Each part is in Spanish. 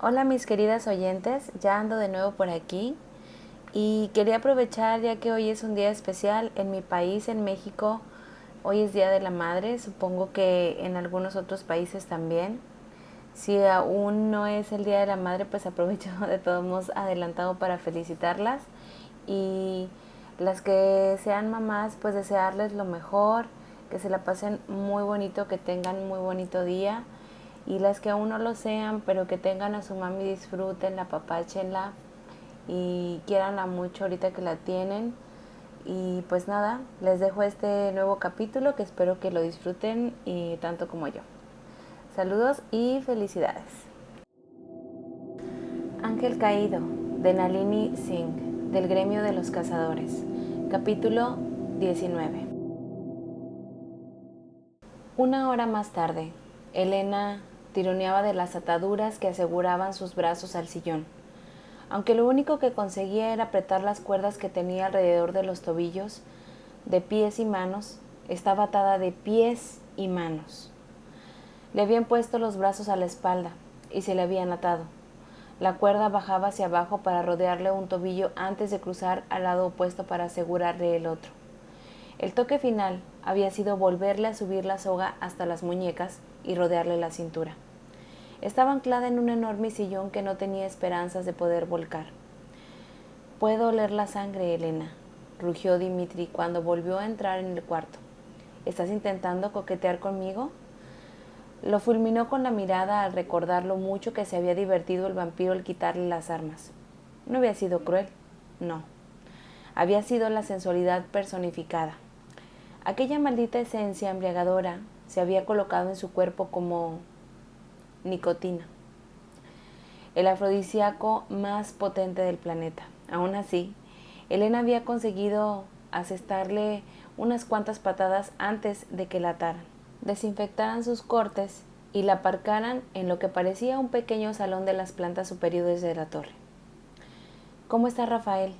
Hola mis queridas oyentes, ya ando de nuevo por aquí y quería aprovechar ya que hoy es un día especial en mi país, en México. Hoy es Día de la Madre, supongo que en algunos otros países también. Si aún no es el Día de la Madre, pues aprovecho de todos modos adelantado para felicitarlas y las que sean mamás, pues desearles lo mejor, que se la pasen muy bonito, que tengan muy bonito día, y las que aún no lo sean, pero que tengan a su mami, disfruten, apapáchenla y quiéranla mucho ahorita que la tienen. Y pues nada, les dejo este nuevo capítulo que espero que lo disfruten y tanto como yo. Saludos y felicidades. Ángel Caído, de Nalini Singh, del Gremio de los Cazadores. Capítulo 19. Una hora más tarde, Elena tironeaba de las ataduras que aseguraban sus brazos al sillón. Aunque lo único que conseguía era apretar las cuerdas que tenía alrededor de los tobillos, de pies y manos, estaba atada de pies y manos. Le habían puesto los brazos a la espalda y se le habían atado. La cuerda bajaba hacia abajo para rodearle un tobillo antes de cruzar al lado opuesto para asegurarle el otro. El toque final había sido volverle a subir la soga hasta las muñecas y rodearle la cintura. Estaba anclada en un enorme sillón que no tenía esperanzas de poder volcar. «Puedo oler la sangre, Elena», rugió Dimitri cuando volvió a entrar en el cuarto. «¿Estás intentando coquetear conmigo?». Lo fulminó con la mirada al recordar lo mucho que se había divertido el vampiro al quitarle las armas. No había sido cruel, no. Había sido la sensualidad personificada. Aquella maldita esencia embriagadora se había colocado en su cuerpo como nicotina, el afrodisíaco más potente del planeta. Aún así, Elena había conseguido asestarle unas cuantas patadas antes de que la ataran, desinfectaran sus cortes y la aparcaran en lo que parecía un pequeño salón de las plantas superiores de la torre. «¿Cómo está Rafael?».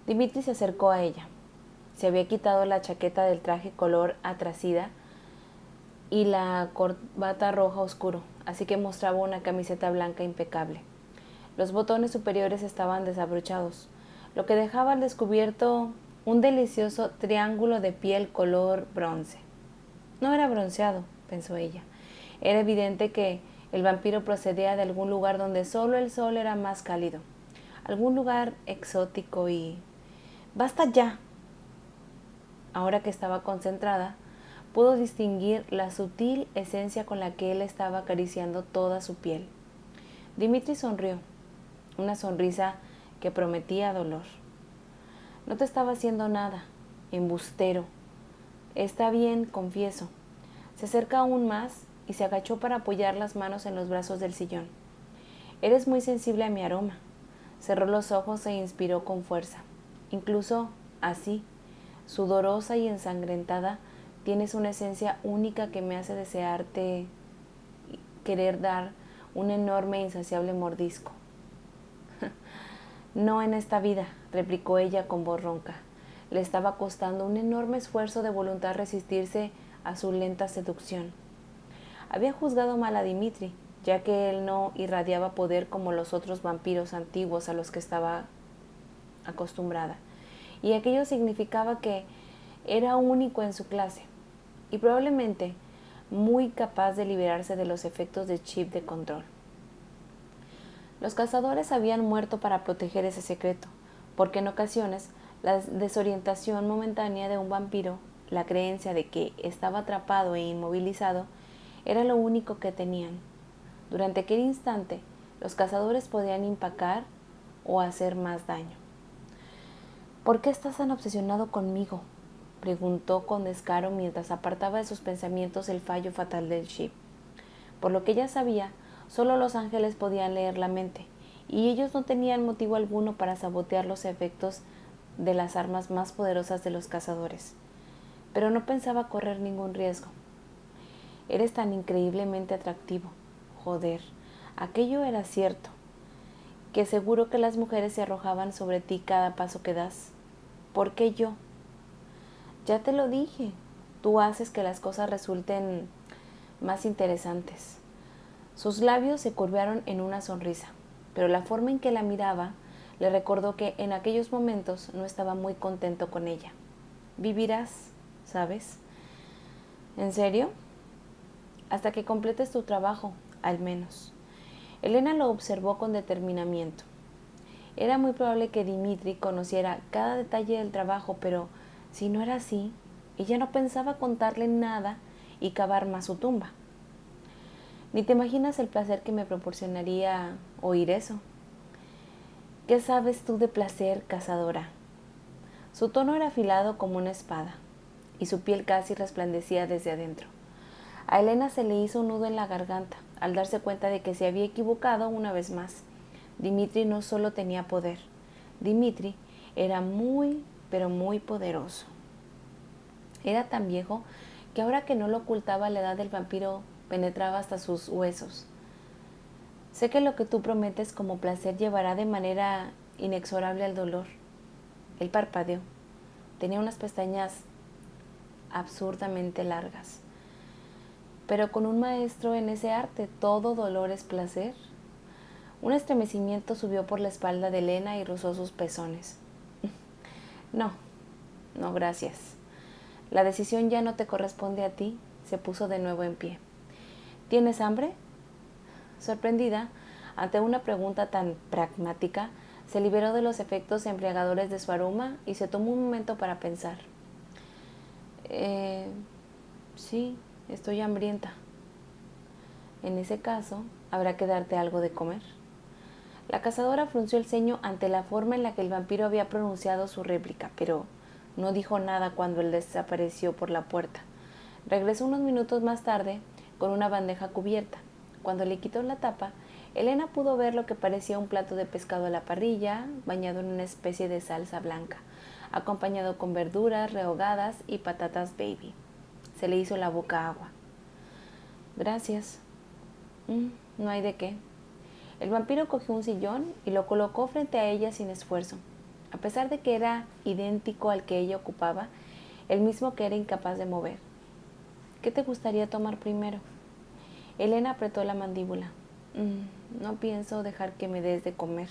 Dimitri se acercó a ella. Se había quitado la chaqueta del traje color atracida y la corbata roja oscuro, así que mostraba una camiseta blanca impecable. Los botones superiores estaban desabrochados, lo que dejaba al descubierto un delicioso triángulo de piel color bronce. No era bronceado, pensó ella. Era evidente que el vampiro procedía de algún lugar donde solo el sol era más cálido, algún lugar exótico y... ¡Basta ya! Ahora que estaba concentrada, pudo distinguir la sutil esencia con la que él estaba acariciando toda su piel. Dimitri sonrió, una sonrisa que prometía dolor. «No te estaba haciendo nada, embustero. Está bien, confieso». Se acerca aún más y se agachó para apoyar las manos en los brazos del sillón. «Eres muy sensible a mi aroma». Cerró los ojos e inspiró con fuerza. «Incluso así, sudorosa y ensangrentada, tienes una esencia única que me hace desearte, querer dar un enorme e insaciable mordisco». «No en esta vida», replicó ella con voz ronca. Le estaba costando un enorme esfuerzo de voluntad resistirse a su lenta seducción. Había juzgado mal a Dimitri, ya que él no irradiaba poder como los otros vampiros antiguos a los que estaba acostumbrada, y aquello significaba que era único en su clase, y probablemente muy capaz de liberarse de los efectos de chip de control. Los cazadores habían muerto para proteger ese secreto, porque en ocasiones la desorientación momentánea de un vampiro, la creencia de que estaba atrapado e inmovilizado, era lo único que tenían. Durante aquel instante, los cazadores podían empacar o hacer más daño. «¿Por qué estás tan obsesionado conmigo?», preguntó con descaro mientras apartaba de sus pensamientos el fallo fatal del chip. Por lo que ella sabía, solo los ángeles podían leer la mente, y ellos no tenían motivo alguno para sabotear los efectos de las armas más poderosas de los cazadores. Pero no pensaba correr ningún riesgo. «Eres tan increíblemente atractivo. Joder, aquello era cierto. Que seguro que las mujeres se arrojaban sobre ti cada paso que das. ¿Por qué yo?». «Ya te lo dije, tú haces que las cosas resulten más interesantes. Sus labios se curvaron en una sonrisa, pero la forma en que la miraba le recordó que en aquellos momentos no estaba muy contento con ella. Vivirás, ¿sabes? ¿En serio? Hasta que completes tu trabajo, al menos. Elena lo observó con determinamiento. Era muy probable que Dimitri conociera cada detalle del trabajo, pero si no era así, ella no pensaba contarle nada y cavar más su tumba. Ni te imaginas el placer que me proporcionaría oír eso. ¿Qué sabes tú de placer, cazadora? Su tono era afilado como una espada, y su piel casi resplandecía desde adentro. A Elena se le hizo un nudo en la garganta al darse cuenta de que se había equivocado una vez más. Dimitri no solo tenía poder, Dimitri era muy, pero muy poderoso. Era tan viejo que ahora que no lo ocultaba, la edad del vampiro penetraba hasta sus huesos. Sé que lo que tú prometes como placer llevará de manera inexorable al dolor. Él parpadeó. Tenía unas pestañas absurdamente largas. Pero con un maestro en ese arte, todo dolor es placer. Un estremecimiento subió por la espalda de Elena y rozó sus pezones. No, no, gracias. La decisión ya no te corresponde a ti. Se puso de nuevo en pie. ¿Tienes hambre? Sorprendida, ante una pregunta tan pragmática, se liberó de los efectos embriagadores de su aroma y se tomó un momento para pensar. Sí, estoy hambrienta. En ese caso, habrá que darte algo de comer. La cazadora frunció el ceño ante la forma en la que el vampiro había pronunciado su réplica, pero no dijo nada cuando él desapareció por la puerta. Regresó unos minutos más tarde con una bandeja cubierta. Cuando le quitó la tapa, Elena pudo ver lo que parecía un plato de pescado a la parrilla, bañado en una especie de salsa blanca, acompañado con verduras rehogadas y patatas baby. Se le hizo la boca agua. Gracias. No hay de qué. El vampiro cogió un sillón y lo colocó frente a ella sin esfuerzo. A pesar de que era idéntico al que ella ocupaba, el mismo que era incapaz de mover. ¿Qué te gustaría tomar primero? Elena apretó la mandíbula. No pienso dejar que me des de comer.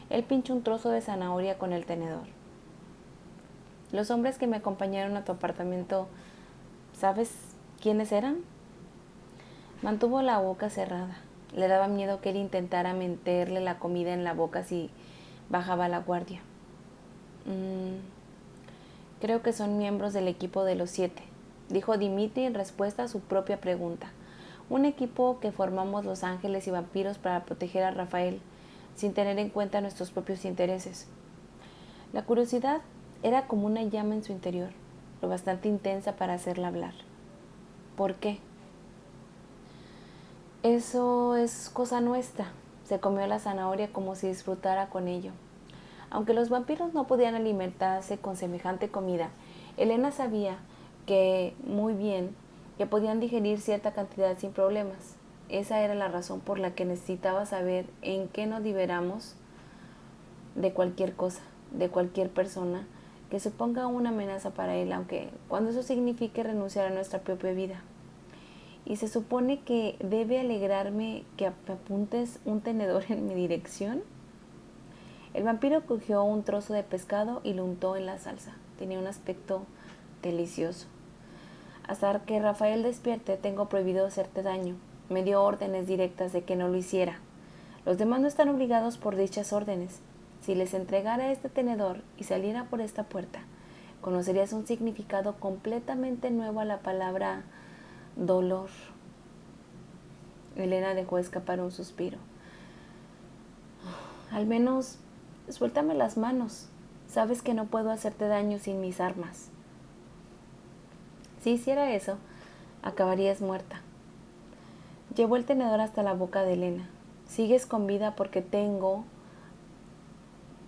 Él pinchó un trozo de zanahoria con el tenedor. Los hombres que me acompañaron a tu apartamento, ¿sabes quiénes eran? Mantuvo la boca cerrada. Le daba miedo que él intentara meterle la comida en la boca si bajaba la guardia. Creo que son miembros del equipo de los 7, dijo Dimitri en respuesta a su propia pregunta. Un equipo que formamos los ángeles y vampiros para proteger a Rafael, sin tener en cuenta nuestros propios intereses. La curiosidad era como una llama en su interior, lo bastante intensa para hacerla hablar. ¿Por qué? Eso es cosa nuestra. Se comió la zanahoria como si disfrutara con ello. Aunque los vampiros no podían alimentarse con semejante comida, Elena sabía que muy bien que podían digerir cierta cantidad sin problemas. Esa era la razón por la que necesitaba saber en qué nos liberamos de cualquier cosa, de cualquier persona que suponga una amenaza para él, aunque cuando eso signifique renunciar a nuestra propia vida. Y se supone que debe alegrarme que apuntes un tenedor en mi dirección. El vampiro cogió un trozo de pescado y lo untó en la salsa. Tenía un aspecto delicioso. Hasta que Rafael despierte, tengo prohibido hacerte daño. Me dio órdenes directas de que no lo hiciera. Los demás no están obligados por dichas órdenes. Si les entregara este tenedor y saliera por esta puerta, conocerías un significado completamente nuevo a la palabra dolor. Elena dejó escapar un suspiro. Al menos, suéltame las manos. Sabes que no puedo hacerte daño sin mis armas. Si hiciera eso, acabarías muerta. Llevó el tenedor hasta la boca de Elena. Sigues con vida porque tengo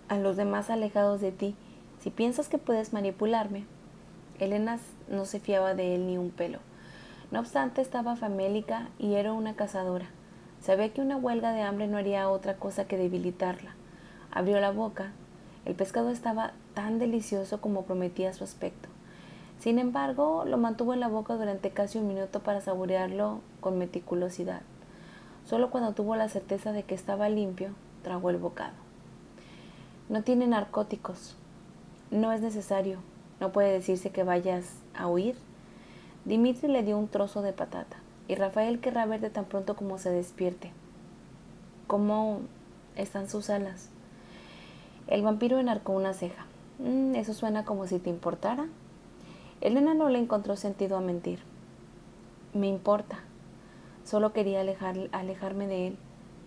a los demás alejados de ti. Si piensas que puedes manipularme. Elena no se fiaba de él ni un pelo. No obstante, estaba famélica y era una cazadora. Sabía que una huelga de hambre no haría otra cosa que debilitarla. Abrió la boca. El pescado estaba tan delicioso como prometía su aspecto. Sin embargo, lo mantuvo en la boca durante casi un minuto para saborearlo con meticulosidad. Solo cuando tuvo la certeza de que estaba limpio, tragó el bocado. No tiene narcóticos. No es necesario. No puede decirse que vayas a huir. Dimitri le dio un trozo de patata, y Rafael querrá verte tan pronto como se despierte. ¿Cómo están sus alas? El vampiro enarcó una ceja. Eso suena como si te importara. Elena no le encontró sentido a mentir. Me importa. Solo quería alejarme de él,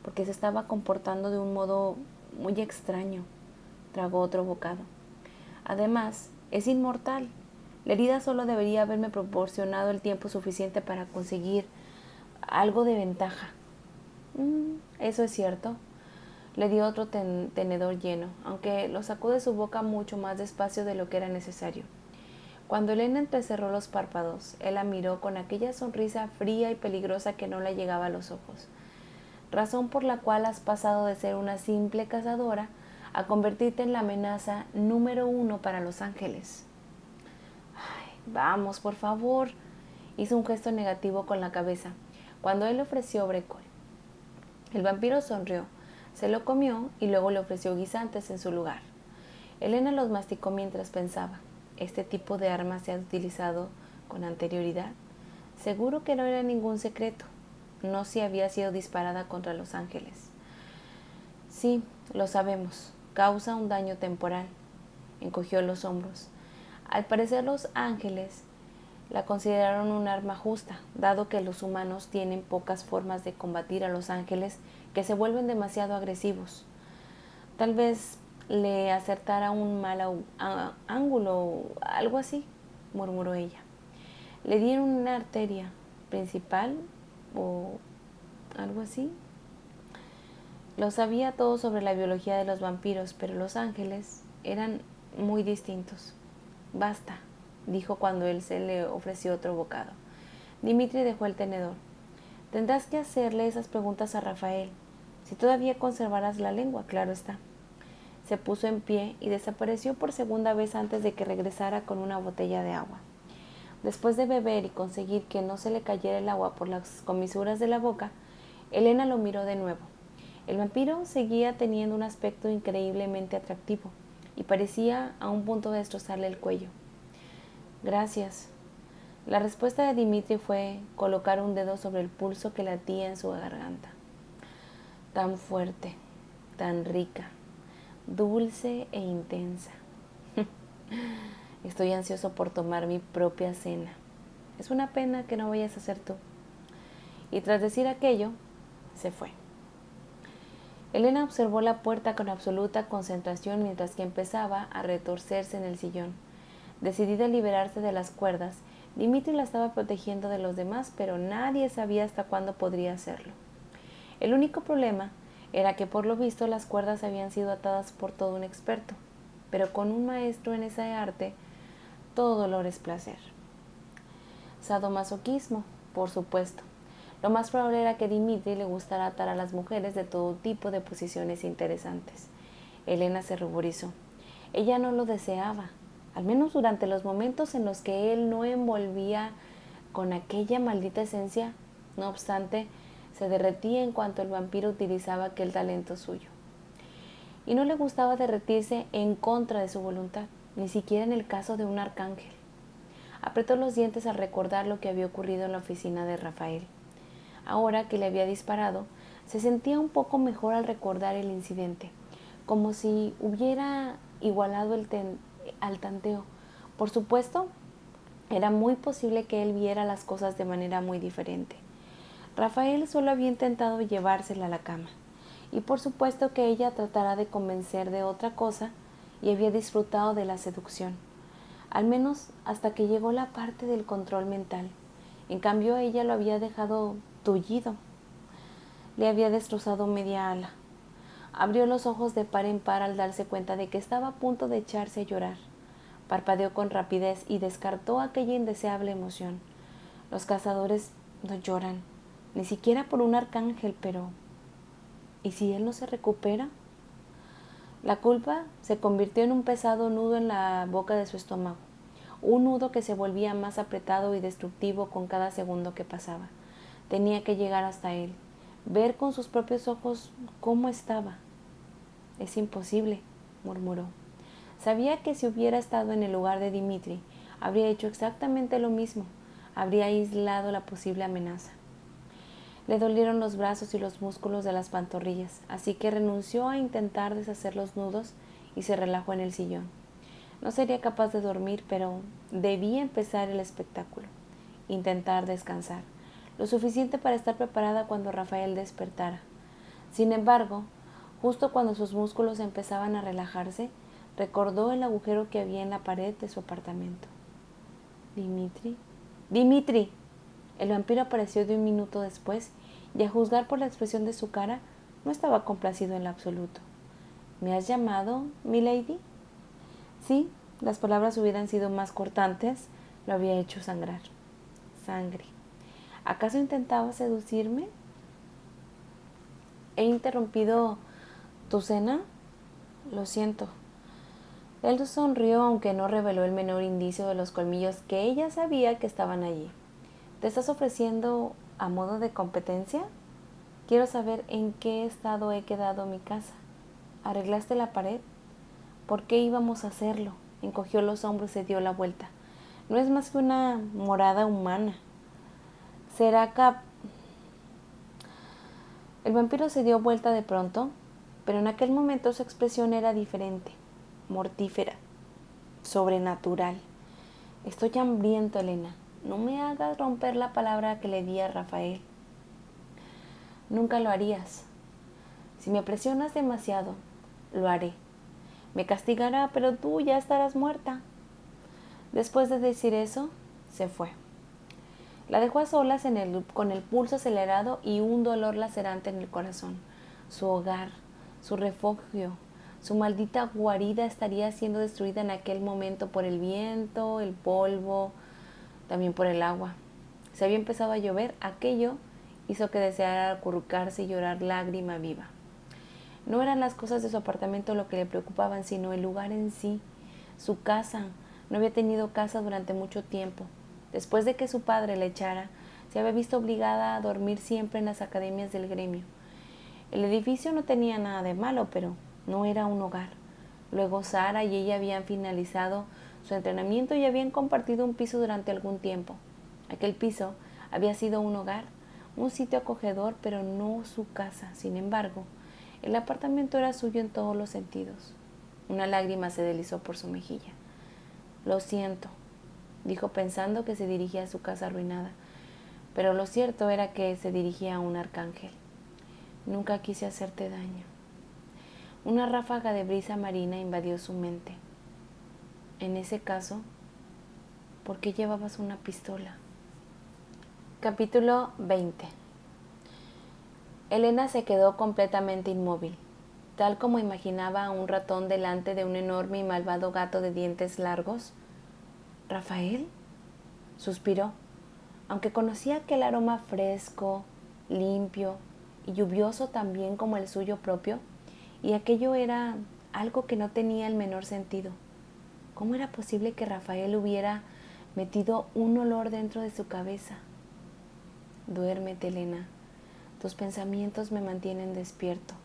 porque se estaba comportando de un modo muy extraño. Tragó otro bocado. Además, es inmortal. La herida solo debería haberme proporcionado el tiempo suficiente para conseguir algo de ventaja. Eso es cierto. Le dio otro tenedor lleno, aunque lo sacó de su boca mucho más despacio de lo que era necesario. Cuando Elena entrecerró los párpados, él la miró con aquella sonrisa fría y peligrosa que no le llegaba a los ojos. Razón por la cual has pasado de ser una simple cazadora a convertirte en la amenaza número 1 para los ángeles. Ay, vamos, por favor. Hizo un gesto negativo con la cabeza cuando él le ofreció brécol. El vampiro sonrió, se lo comió y luego le ofreció guisantes en su lugar. Elena los masticó mientras pensaba. ¿Este tipo de arma se ha utilizado con anterioridad? Seguro que no era ningún secreto. No si había sido disparada contra los ángeles. Sí, lo sabemos. Causa un daño temporal. Encogió los hombros. Al parecer los ángeles la consideraron un arma justa, dado que los humanos tienen pocas formas de combatir a los ángeles que se vuelven demasiado agresivos. Tal vez le acertara un mal ángulo o algo así, murmuró ella. Le dieron una arteria principal o algo así. Lo sabía todo sobre la biología de los vampiros, pero los ángeles eran muy distintos. Basta, dijo cuando él se le ofreció otro bocado. Dimitri dejó el tenedor. Tendrás que hacerle esas preguntas a Rafael. Si todavía conservarás la lengua, claro está. Se puso en pie y desapareció por segunda vez antes de que regresara con una botella de agua. Después de beber y conseguir que no se le cayera el agua por las comisuras de la boca, Elena lo miró de nuevo. El vampiro seguía teniendo un aspecto increíblemente atractivo y parecía a un punto de destrozarle el cuello. Gracias. La respuesta de Dimitri fue colocar un dedo sobre el pulso que latía en su garganta. Tan fuerte, tan rica, dulce e intensa. Estoy ansioso por tomar mi propia cena. Es una pena que no vayas a ser tú. Y tras decir aquello, se fue. Elena observó la puerta con absoluta concentración mientras que empezaba a retorcerse en el sillón. Decidida a liberarse de las cuerdas, Dimitri la estaba protegiendo de los demás, pero nadie sabía hasta cuándo podría hacerlo. El único problema era que por lo visto las cuerdas habían sido atadas por todo un experto, pero con un maestro en ese arte, todo dolor es placer. Sadomasoquismo, por supuesto. Lo más probable era que Dimitri le gustara atar a las mujeres de todo tipo de posiciones interesantes. Elena se ruborizó. Ella no lo deseaba, al menos durante los momentos en los que él no envolvía con aquella maldita esencia. No obstante, se derretía en cuanto el vampiro utilizaba aquel talento suyo. Y no le gustaba derretirse en contra de su voluntad, ni siquiera en el caso de un arcángel. Apretó los dientes al recordar lo que había ocurrido en la oficina de Rafael. Ahora que le había disparado, se sentía un poco mejor al recordar el incidente, como si hubiera igualado al tanteo. Por supuesto, era muy posible que él viera las cosas de manera muy diferente. Rafael solo había intentado llevársela a la cama, y por supuesto que ella tratará de convencer de otra cosa, y había disfrutado de la seducción, al menos hasta que llegó la parte del control mental. En cambio, ella lo había dejado tullido. Le había destrozado media ala. Abrió los ojos de par en par al darse cuenta de que estaba a punto de echarse a llorar. Parpadeó con rapidez y descartó aquella indeseable emoción. Los cazadores no lloran, ni siquiera por un arcángel, pero ¿y si él no se recupera? La culpa se convirtió en un pesado nudo en la boca de su estómago, un nudo que se volvía más apretado y destructivo con cada segundo que pasaba. Tenía que llegar hasta él, ver con sus propios ojos cómo estaba. Es imposible, murmuró. Sabía que si hubiera estado en el lugar de Dimitri, habría hecho exactamente lo mismo, habría aislado la posible amenaza. Le dolieron los brazos y los músculos de las pantorrillas, así que renunció a intentar deshacer los nudos y se relajó en el sillón. No sería capaz de dormir, pero debía empezar el espectáculo, intentar descansar, lo suficiente para estar preparada cuando Rafael despertara. Sin embargo, justo cuando sus músculos empezaban a relajarse, recordó el agujero que había en la pared de su apartamento. ¿Dimitri? ¡Dimitri! El vampiro apareció de un minuto después y, a juzgar por la expresión de su cara, no estaba complacido en lo absoluto. ¿Me has llamado, milady? Sí, las palabras hubieran sido más cortantes, lo había hecho sangrar. Sangre. ¿Acaso intentaba seducirme? ¿He interrumpido tu cena? Lo siento. Él sonrió, aunque no reveló el menor indicio de los colmillos que ella sabía que estaban allí. ¿Te estás ofreciendo a modo de competencia? Quiero saber en qué estado he quedado mi casa. ¿Arreglaste la pared? ¿Por qué íbamos a hacerlo? Encogió los hombros y se dio la vuelta. No es más que una morada humana. ¿Será cap...? El vampiro se dio vuelta de pronto, pero en aquel momento su expresión era diferente, mortífera, sobrenatural. Estoy hambriento, Elena. No me hagas romper la palabra que le di a Rafael. Nunca lo harías. Si me presionas demasiado, lo haré. Me castigará, pero tú ya estarás muerta. Después de decir eso, se fue. La dejó a solas con el pulso acelerado y un dolor lacerante en el corazón. Su hogar, su refugio, su maldita guarida estaría siendo destruida en aquel momento por el viento, el polvo, también por el agua. Se había empezado a llover, aquello hizo que deseara acurrucarse y llorar lágrima viva. No eran las cosas de su apartamento lo que le preocupaban, sino el lugar en sí, su casa. No había tenido casa durante mucho tiempo. Después de que su padre la echara, se había visto obligada a dormir siempre en las academias del gremio. El edificio no tenía nada de malo, pero no era un hogar. Luego Sara y ella habían finalizado su entrenamiento y habían compartido un piso durante algún tiempo. Aquel piso había sido un hogar, un sitio acogedor, pero no su casa. Sin embargo, el apartamento era suyo en todos los sentidos. Una lágrima se deslizó por su mejilla. Lo siento, dijo pensando que se dirigía a su casa arruinada, pero lo cierto era que se dirigía a un arcángel. Nunca quise hacerte daño. Una ráfaga de brisa marina invadió su mente. En ese caso, ¿por qué llevabas una pistola? Capítulo 20. Elena se quedó completamente inmóvil, tal como imaginaba a un ratón delante de un enorme y malvado gato de dientes largos. ¿Rafael? Suspiró, aunque conocía aquel aroma fresco, limpio y lluvioso también como el suyo propio, y aquello era algo que no tenía el menor sentido. ¿Cómo era posible que Rafael hubiera metido un olor dentro de su cabeza? Duérmete, Elena. Tus pensamientos me mantienen despierto.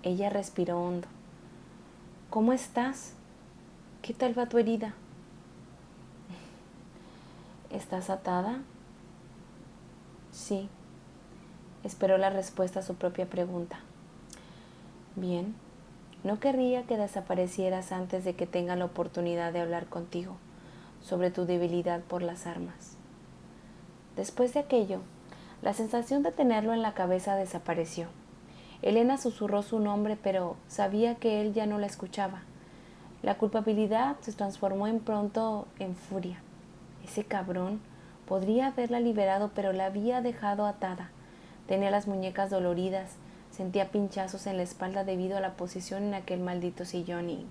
Ella respiró hondo. ¿Cómo estás? ¿Qué tal va tu herida? ¿Estás atada? Sí. Esperó la respuesta a su propia pregunta. Bien. No querría que desaparecieras antes de que tenga la oportunidad de hablar contigo sobre tu debilidad por las armas. Después de aquello, la sensación de tenerlo en la cabeza desapareció. Elena susurró su nombre, pero sabía que él ya no la escuchaba. La culpabilidad se transformó pronto en furia. Ese cabrón podría haberla liberado, pero la había dejado atada. Tenía las muñecas doloridas, sentía pinchazos en la espalda debido a la posición en aquel maldito sillón y...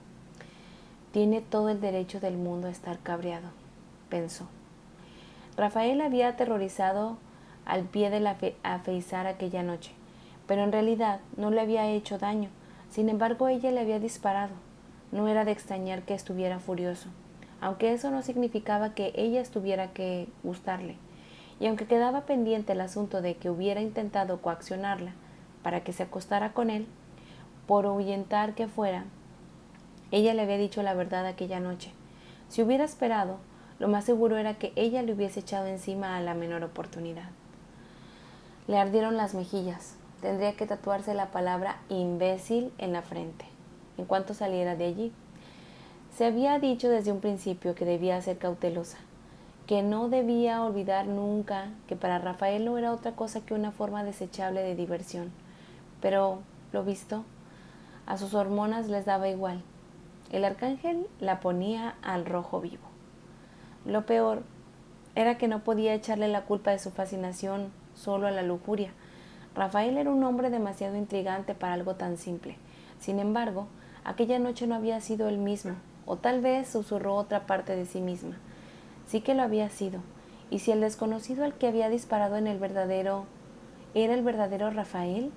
Tiene todo el derecho del mundo a estar cabreado, pensó. Rafael había aterrorizado al pie de la afeizar aquella noche, pero en realidad no le había hecho daño. Sin embargo, ella le había disparado. No era de extrañar que estuviera furioso, aunque eso no significaba que ella tuviera que gustarle. y aunque quedaba pendiente el asunto de que hubiera intentado coaccionarla para que se acostara con él, por ahuyentar que fuera, ella le había dicho la verdad aquella noche. Si hubiera esperado, lo más seguro era que ella le hubiese echado encima a la menor oportunidad. Le ardieron las mejillas. Tendría que tatuarse la palabra imbécil en la frente, en cuanto saliera de allí. Se había dicho desde un principio que debía ser cautelosa, que no debía olvidar nunca que para Rafael no era otra cosa que una forma desechable de diversión. Pero, lo visto, a sus hormonas les daba igual. El arcángel la ponía al rojo vivo. Lo peor era que no podía echarle la culpa de su fascinación solo a la lujuria. Rafael era un hombre demasiado intrigante para algo tan simple. Sin embargo, aquella noche no había sido él mismo, o tal vez susurró otra parte de sí misma. Sí que lo había sido, y si el desconocido al que había disparado era el verdadero Rafael,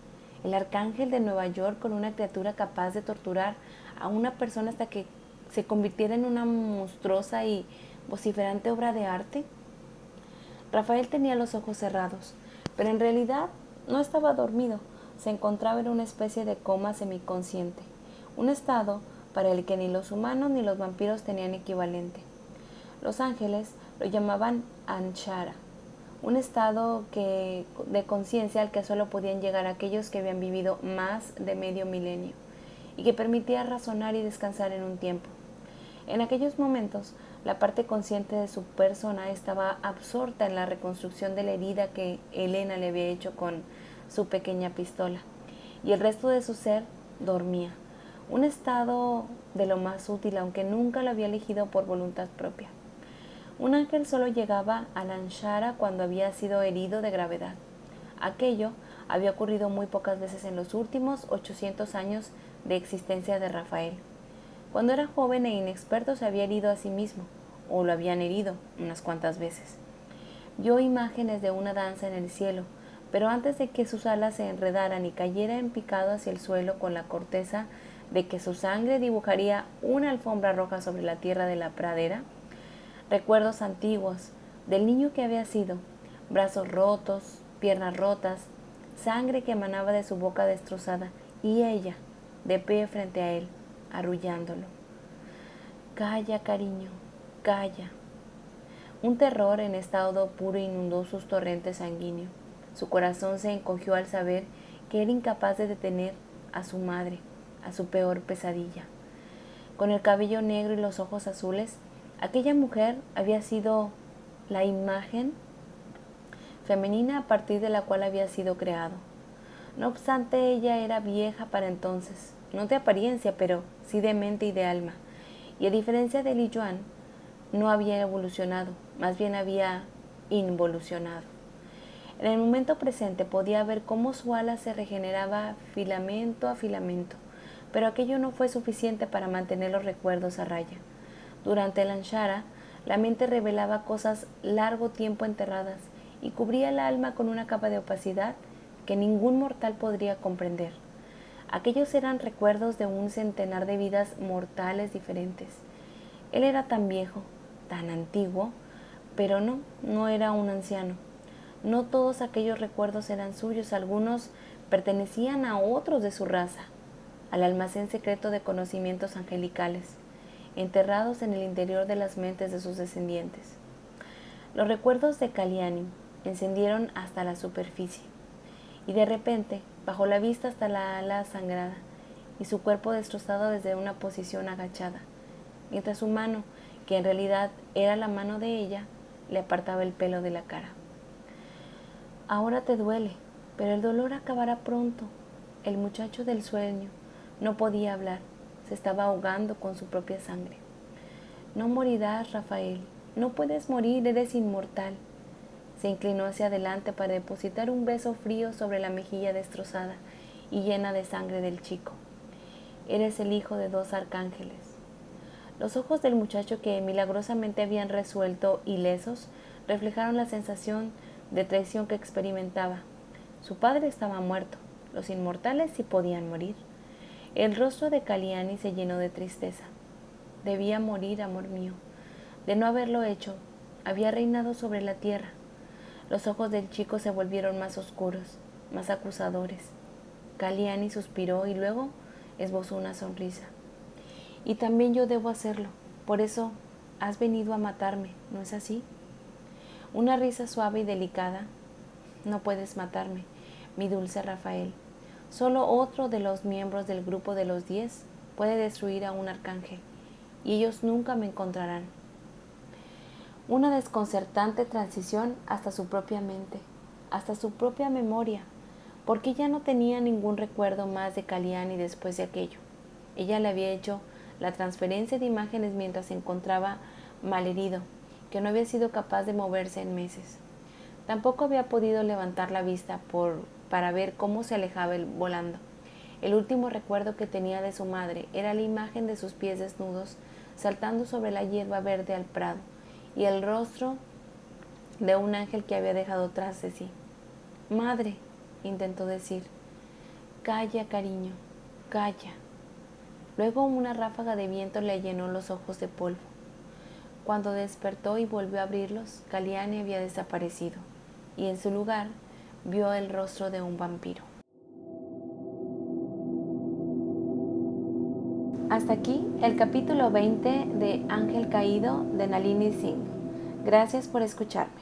el arcángel de Nueva York con una criatura capaz de torturar a una persona hasta que se convirtiera en una monstruosa y vociferante obra de arte. Rafael tenía los ojos cerrados, pero en realidad no estaba dormido, se encontraba en una especie de coma semiconsciente, un estado para el que ni los humanos ni los vampiros tenían equivalente. Los ángeles lo llamaban anshara, un estado de conciencia al que solo podían llegar aquellos que habían vivido más de medio milenio y que permitía razonar y descansar en un tiempo. En aquellos momentos, la parte consciente de su persona estaba absorta en la reconstrucción de la herida que Elena le había hecho con su pequeña pistola, y el resto de su ser dormía, un estado de lo más útil, aunque nunca lo había elegido por voluntad propia. Un ángel solo llegaba a la Anshara cuando había sido herido de gravedad. Aquello había ocurrido muy pocas veces en los últimos 800 años de existencia de Rafael. Cuando era joven e inexperto se había herido a sí mismo, o lo habían herido unas cuantas veces. Vio imágenes de una danza en el cielo, pero antes de que sus alas se enredaran y cayera en picado hacia el suelo con la corteza de que su sangre dibujaría una alfombra roja sobre la tierra de la pradera, recuerdos antiguos del niño que había sido, brazos rotos, piernas rotas, sangre que emanaba de su boca destrozada, y ella, de pie frente a él, arrullándolo. Calla, cariño, calla. Un terror en estado puro inundó sus torrentes sanguíneos. Su corazón se encogió al saber que era incapaz de detener a su madre, a su peor pesadilla. Con el cabello negro y los ojos azules, aquella mujer había sido la imagen femenina a partir de la cual había sido creado. No obstante, ella era vieja para entonces, no de apariencia, pero sí de mente y de alma. Y a diferencia de Li Yuan, no había evolucionado, más bien había involucionado. En el momento presente podía ver cómo su ala se regeneraba filamento a filamento, pero aquello no fue suficiente para mantener los recuerdos a raya. Durante el Anshara, la mente revelaba cosas largo tiempo enterradas y cubría el alma con una capa de opacidad que ningún mortal podría comprender. Aquellos eran recuerdos de un centenar de vidas mortales diferentes. Él era tan viejo, tan antiguo, pero no era un anciano. No todos aquellos recuerdos eran suyos, algunos pertenecían a otros de su raza, al almacén secreto de conocimientos angelicales, enterrados en el interior de las mentes de sus descendientes. Los recuerdos de Caliani encendieron hasta la superficie, y de repente bajó la vista hasta la ala sangrada y su cuerpo destrozado desde una posición agachada, mientras su mano, que en realidad era la mano de ella, le apartaba el pelo de la cara. Ahora te duele, pero el dolor acabará pronto. El muchacho del sueño no podía hablar, se estaba ahogando con su propia sangre. No morirás, Rafael, no puedes morir, eres inmortal. Se inclinó hacia adelante para depositar un beso frío sobre la mejilla destrozada y llena de sangre del chico. Eres el hijo de 2 arcángeles. Los ojos del muchacho, que milagrosamente habían resuelto ilesos, reflejaron la sensación de traición que experimentaba. Su padre estaba muerto, los inmortales sí podían morir. El rostro de Caliani se llenó de tristeza. Debía morir, amor mío. De no haberlo hecho, había reinado sobre la tierra. Los ojos del chico se volvieron más oscuros, más acusadores. Kalyani suspiró y luego esbozó una sonrisa. Y también yo debo hacerlo. Por eso has venido a matarme, ¿no es así? Una risa suave y delicada. No puedes matarme, mi dulce Rafael. Solo otro de los miembros del grupo de los 10 puede destruir a un arcángel, y ellos nunca me encontrarán. Una desconcertante transición hasta su propia mente, hasta su propia memoria, porque ella no tenía ningún recuerdo más de Kalyani después de aquello. Ella le había hecho la transferencia de imágenes mientras se encontraba malherido, que no había sido capaz de moverse en meses. Tampoco había podido levantar la vista para ver cómo se alejaba volando. El último recuerdo que tenía de su madre era la imagen de sus pies desnudos saltando sobre la hierba verde al prado y el rostro de un ángel que había dejado tras de sí. Madre, intentó decir. Calla, cariño, calla. Luego una ráfaga de viento le llenó los ojos de polvo. Cuando despertó y volvió a abrirlos, Kalyani había desaparecido, y en su lugar vio el rostro de un vampiro. Hasta aquí el capítulo 20 de Ángel Caído de Nalini Singh. Gracias por escucharme.